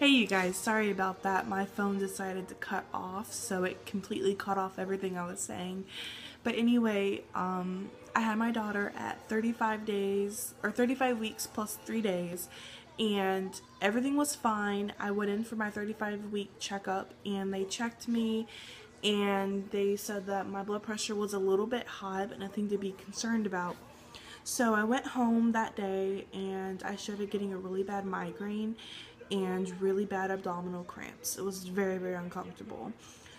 Hey you guys, sorry about that. My phone decided to cut off, so it completely cut off everything I was saying. But anyway, I had my daughter at 35 days, or 35 weeks plus 3 days, and everything was fine. I went in for my 35-week checkup, and they checked me, and they said that my blood pressure was a little bit high, but nothing to be concerned about. So I went home that day, and I started getting a really bad migraine and really bad abdominal cramps. It was very, very uncomfortable.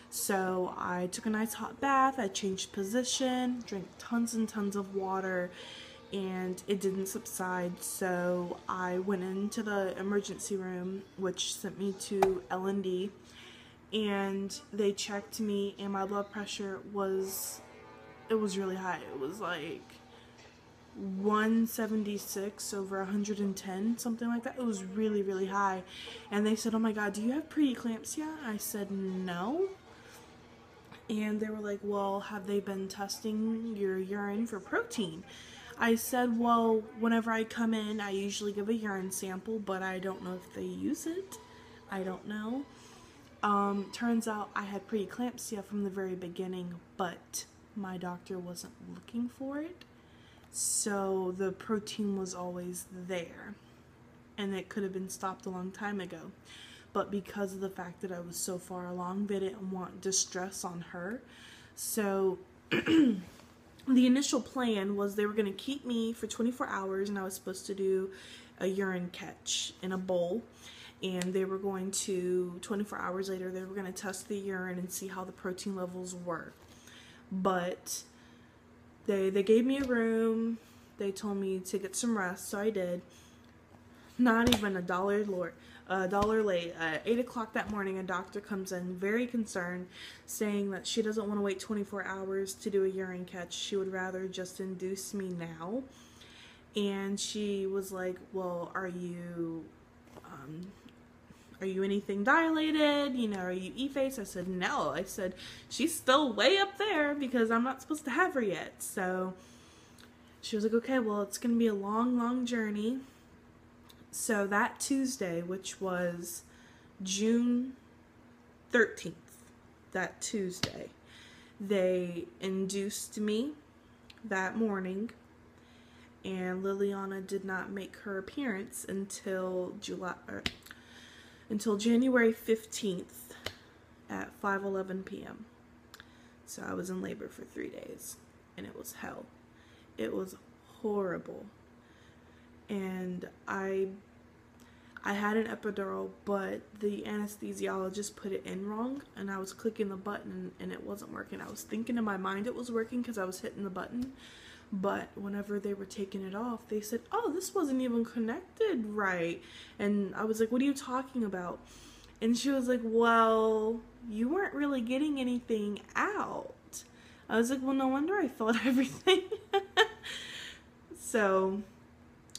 So I took a nice hot bath, I changed position, drank tons and tons of water, and it didn't subside. So I went into the emergency room, which sent me to L&D, and they checked me, and my blood pressure was really high. It was like 176 over 110, something like that. It was really, really high. And they said, "Oh my god, do you have preeclampsia?" I said no. And they were like, "Well, have they been testing your urine for protein?" I said, "Well, whenever I come in, I usually give a urine sample, but I don't know if they use it. I don't know." Turns out I had preeclampsia from the very beginning, but my doctor wasn't looking for it. So the protein was always there, and it could have been stopped a long time ago. But because of the fact that I was so far along, they didn't want distress on her. So the initial plan was they were going to keep me for 24 hours, and I was supposed to do a urine catch in a bowl. And they were going to, 24 hours later, they were going to test the urine and see how the protein levels were. But They gave me a room. They told me to get some rest, so I did. Not even a dollar late. At 8 o'clock that morning, a doctor comes in, very concerned, saying that she doesn't want to wait 24 hours to do a urine catch. She would rather just induce me now. And she was like, "Well, are you anything dilated? You know, are you E-face?" I said, "No." I said, "She's still way up there because I'm not supposed to have her yet." So she was like, "Okay, well, it's going to be a long, long journey." So that Tuesday, which was June 13th, that Tuesday, they induced me that morning, and Liliana did not make her appearance until January 15th at 5:11 p.m. So I was in labor for 3 days, and it was hell. It was horrible. And I had an epidural, but the anesthesiologist put it in wrong, and I was clicking the button and it wasn't working. I was thinking in my mind it was working because I was hitting the button, but whenever they were taking it off, they said, "Oh, this wasn't even connected right." And I was like, "What are you talking about?" And she was like, "Well, you weren't really getting anything out." I was like, "Well, no wonder I felt everything." So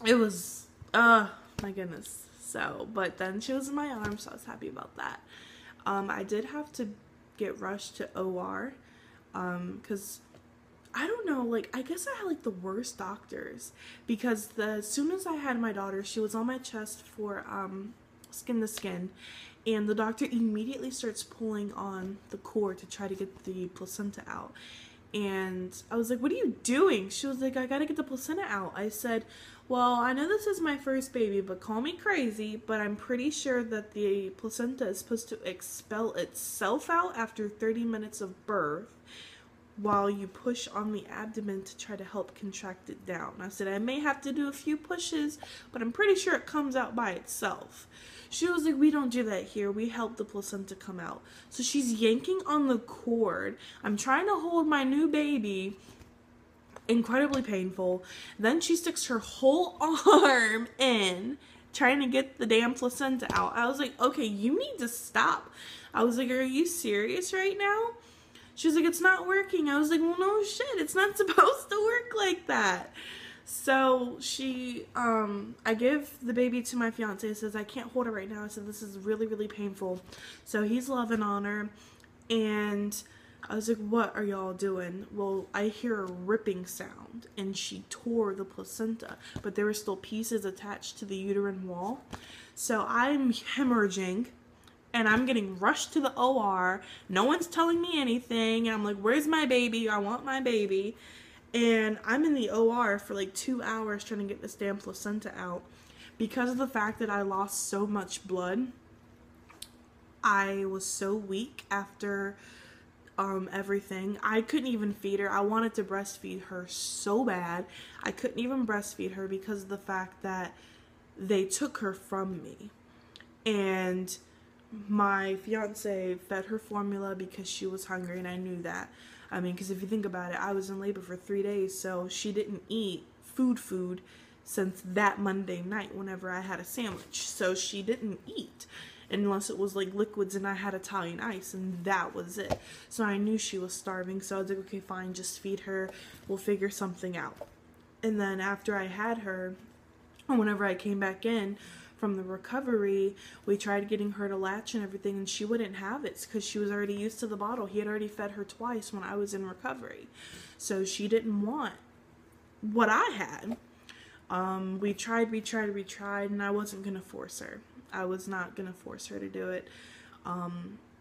it was, my goodness. So, but then she was in my arms, so I was happy about that. I did have to get rushed to OR, because I don't know, like, I guess I had, like, the worst doctors, because as soon as I had my daughter, she was on my chest for, skin to skin, and the doctor immediately starts pulling on the cord to try to get the placenta out. And I was like, "What are you doing?" She was like, "I gotta get the placenta out." I said, "Well, I know this is my first baby, but call me crazy, but I'm pretty sure that the placenta is supposed to expel itself out after 30 minutes of birth, while you push on the abdomen to try to help contract it down." I said, "I may have to do a few pushes, but I'm pretty sure it comes out by itself." She was like, "We don't do that here. We help the placenta come out." So she's yanking on the cord. I'm trying to hold my new baby. Incredibly painful. Then she sticks her whole arm in, trying to get the damn placenta out. I was like, "Okay, you need to stop." I was like, "Are you serious right now?" She was like, "It's not working." I was like, "Well, no shit, it's not supposed to work like that." So I give the baby to my fiance. He says, "I can't hold her right now." I said, "This is really, really painful." So he's loving on her, and I was like, what are y'all doing? Well, I hear a ripping sound, and she tore the placenta, but there were still pieces attached to the uterine wall. So I'm hemorrhaging, and I'm getting rushed to the OR. No one's telling me anything, and I'm like, where's my baby? I want my baby. And I'm in the OR for like 2 hours trying to get this damn placenta out. Because of the fact that I lost so much blood, I was so weak after everything. I couldn't even feed her. I wanted to breastfeed her so bad. I couldn't even breastfeed her because of the fact that they took her from me. And my fiance fed her formula because she was hungry, and I knew that. I mean, because if you think about it, I was in labor for 3 days, so she didn't eat food since that Monday night whenever I had a sandwich. So she didn't eat unless it was like liquids, and I had Italian ice, and that was it. So I knew she was starving, so I was like, okay, fine, just feed her, we'll figure something out. And then after I had her, whenever I came back in from the recovery, we tried getting her to latch and everything, and she wouldn't have it because she was already used to the bottle. He had already fed her twice when I was in recovery, so she didn't want what I had. We tried, and I wasn't gonna force her. I was not gonna force her to do it.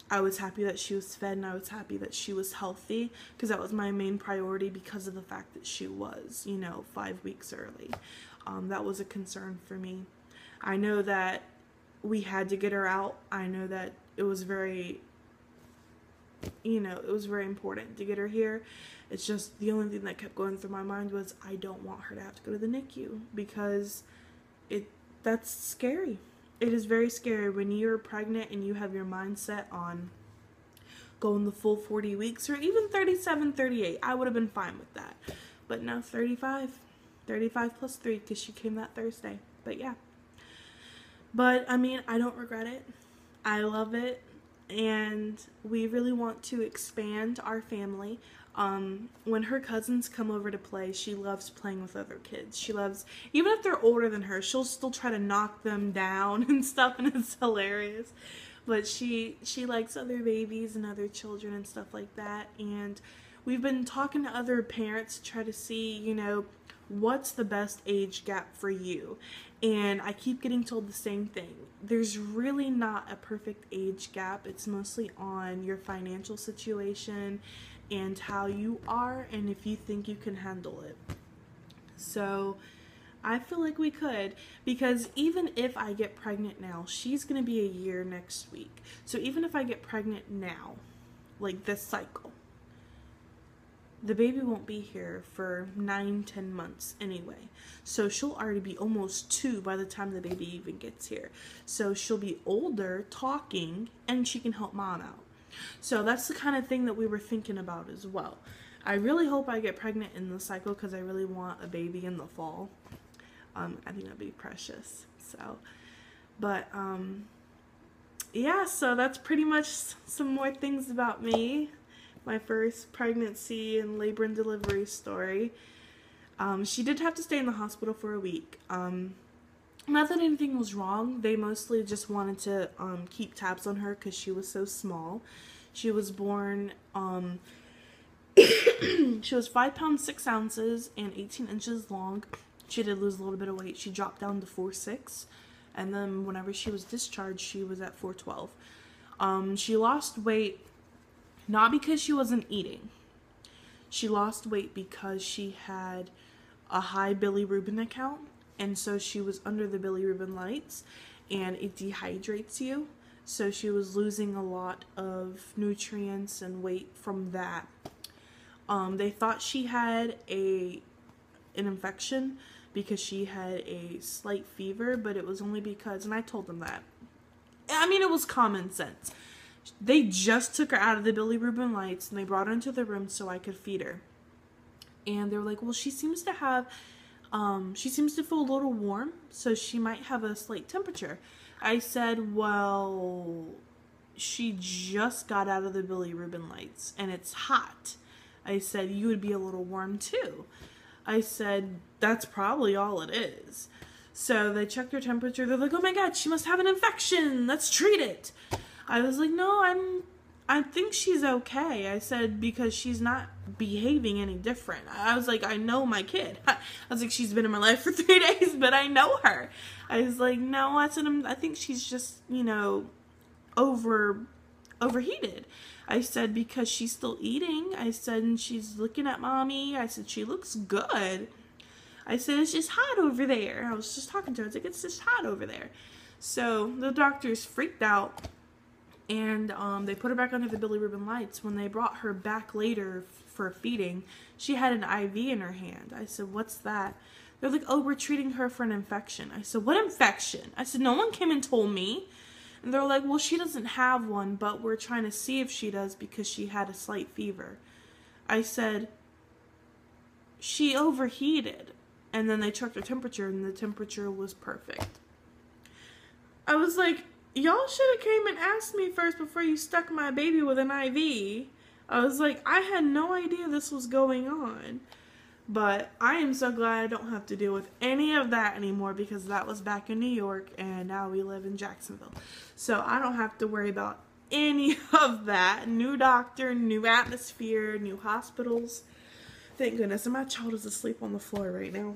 I was happy that she was fed, and I was happy that she was healthy, because that was my main priority because of the fact that she was, 5 weeks early. That was a concern for me. I know that we had to get her out. I know that it was very, it was very important to get her here. It's just the only thing that kept going through my mind was I don't want her to have to go to the NICU, because that's scary. It is very scary when you're pregnant and you have your mind set on going the full 40 weeks, or even 37, 38. I would have been fine with that. But no, 35 plus 3, because she came that Thursday. But yeah. But I mean, I don't regret it. I love it. And we really want to expand our family. When her cousins come over to play, she loves playing with other kids. She loves, even if they're older than her, she'll still try to knock them down and stuff, and it's hilarious. But she likes other babies and other children and stuff like that. And we've been talking to other parents to try to see, what's the best age gap for you. And I keep getting told the same thing. There's really not a perfect age gap. It's mostly on your financial situation and how you are, and if you think you can handle it. So I feel like we could, because even if I get pregnant now, she's gonna be a year next week. So even if I get pregnant now, like this cycle, the baby won't be here for 9-10 months anyway. So she'll already be almost 2 by the time the baby even gets here. So she'll be older, talking, and she can help mom out. So that's the kind of thing that we were thinking about as well. I really hope I get pregnant in the cycle, because I really want a baby in the fall. I think that'd be precious. So, but yeah, so that's pretty much some more things about me. My first pregnancy and labor and delivery story. She did have to stay in the hospital for a week. Not that anything was wrong. They mostly just wanted to keep tabs on her because she was so small. She was born, she was 5 pounds 6 ounces and 18 inches long. She did lose a little bit of weight. She dropped down to 4'6", and then whenever she was discharged, she was at 4'12". She lost weight not because she wasn't eating. She lost weight because she had a high bilirubin count, and so she was under the bilirubin lights, and it dehydrates you. So she was losing a lot of nutrients and weight from that. They thought she had an infection because she had a slight fever, but it was only because, and I told them that. I mean, it was common sense. They just took her out of the bilirubin lights, and they brought her into the room so I could feed her. And they were like, well, she seems to feel a little warm, so she might have a slight temperature. I said, well, she just got out of the bilirubin lights, and it's hot. I said, you would be a little warm too. I said, that's probably all it is. So they checked her temperature. They're like, oh my God, she must have an infection. Let's treat it. I was like, no, I think she's okay. I said, because she's not behaving any different. I was like, I know my kid. I was like, she's been in my life for 3 days, but I know her. I was like, no, I said, I think she's just, you know, overheated. I said, because she's still eating. I said, and she's looking at mommy. I said, she looks good. I said, it's just hot over there. I was just talking to her. I was like, it's just hot over there. So the doctors freaked out. And they put her back under the bilirubin lights. When they brought her back later for feeding, she had an IV in her hand. I said, what's that? They're like, oh, we're treating her for an infection. I said, what infection? I said, no one came and told me. And they're like, well, she doesn't have one, but we're trying to see if she does because she had a slight fever. I said, she overheated. And then they checked her temperature, and the temperature was perfect. I was like, y'all should have came and asked me first before you stuck my baby with an IV. I was like, I had no idea this was going on. But I am so glad I don't have to deal with any of that anymore, because that was back in New York and now we live in Jacksonville. So I don't have to worry about any of that. New doctor, new atmosphere, new hospitals. Thank goodness. And my child is asleep on the floor right now.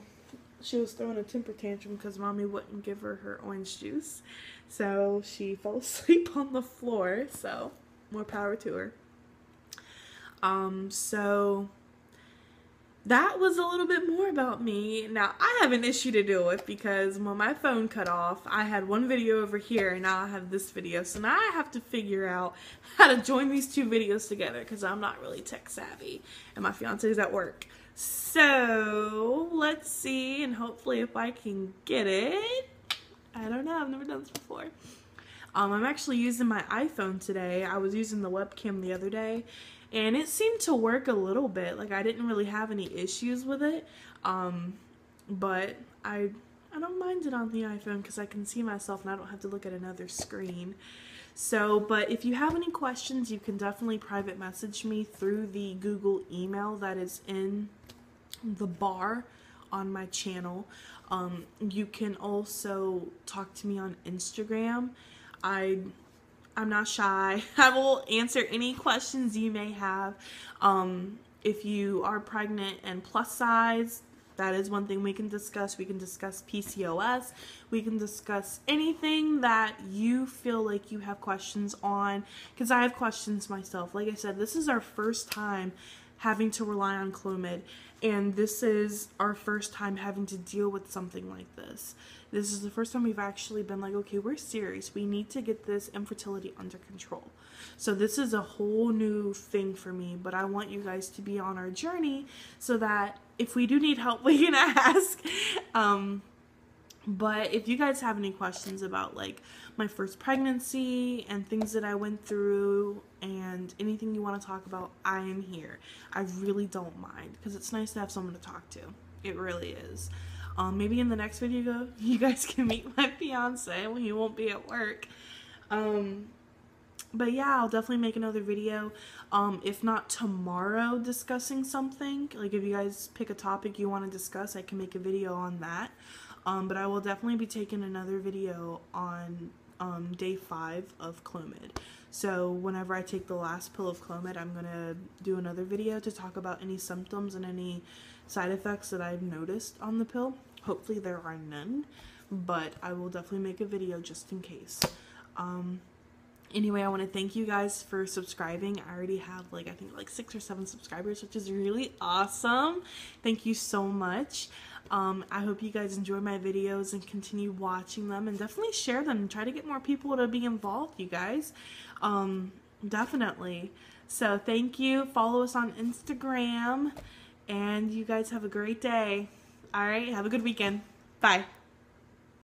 She was throwing a temper tantrum because mommy wouldn't give her orange juice. So she fell asleep on the floor. So more power to her. So that was a little bit more about me. Now I have an issue to deal with, because when my phone cut off, I had one video over here and now I have this video. So now I have to figure out how to join these two videos together, because I'm not really tech savvy and my fiance is at work. So let's see, and hopefully if I can get it. I don't know, I've never done this before. I'm actually using my iPhone today. I was using the webcam the other day, and it seemed to work a little bit. Like, I didn't really have any issues with it. But I don't mind it on the iPhone because I can see myself and I don't have to look at another screen. So, but if you have any questions, you can definitely private message me through the Google email that is in the bar on my channel. You can also talk to me on Instagram. I'm not shy. I will answer any questions you may have. If you are pregnant and plus size, that is one thing we can discuss. We can discuss PCOS. We can discuss anything that you feel like you have questions on, because I have questions myself. Like I said, this is our first time having to rely on Clomid, and this is our first time having to deal with something like this. This is the first time we've actually been like, okay, we're serious. We need to get this infertility under control. So this is a whole new thing for me, but I want you guys to be on our journey so that if we do need help, we can ask. But if you guys have any questions about like my first pregnancy and things that I went through and anything you want to talk about, I am here. I really don't mind, because it's nice to have someone to talk to. It really is. Maybe in the next video you guys can meet my fiance when he won't be at work. But yeah, I'll definitely make another video, if not tomorrow, discussing something. Like, if you guys pick a topic you want to discuss, I can make a video on that. But I will definitely be taking another video on day 5 of Clomid. So whenever I take the last pill of Clomid, I'm going to do another video to talk about any symptoms and any side effects that I've noticed on the pill. Hopefully there are none, but I will definitely make a video just in case. Anyway, I want to thank you guys for subscribing. I already have I think 6 or 7 subscribers, which is really awesome. Thank you so much. I hope you guys enjoy my videos and continue watching them, and definitely share them. Try to get more people to be involved, you guys. Definitely. So thank you. Follow us on Instagram, and you guys have a great day. All right, have a good weekend. Bye.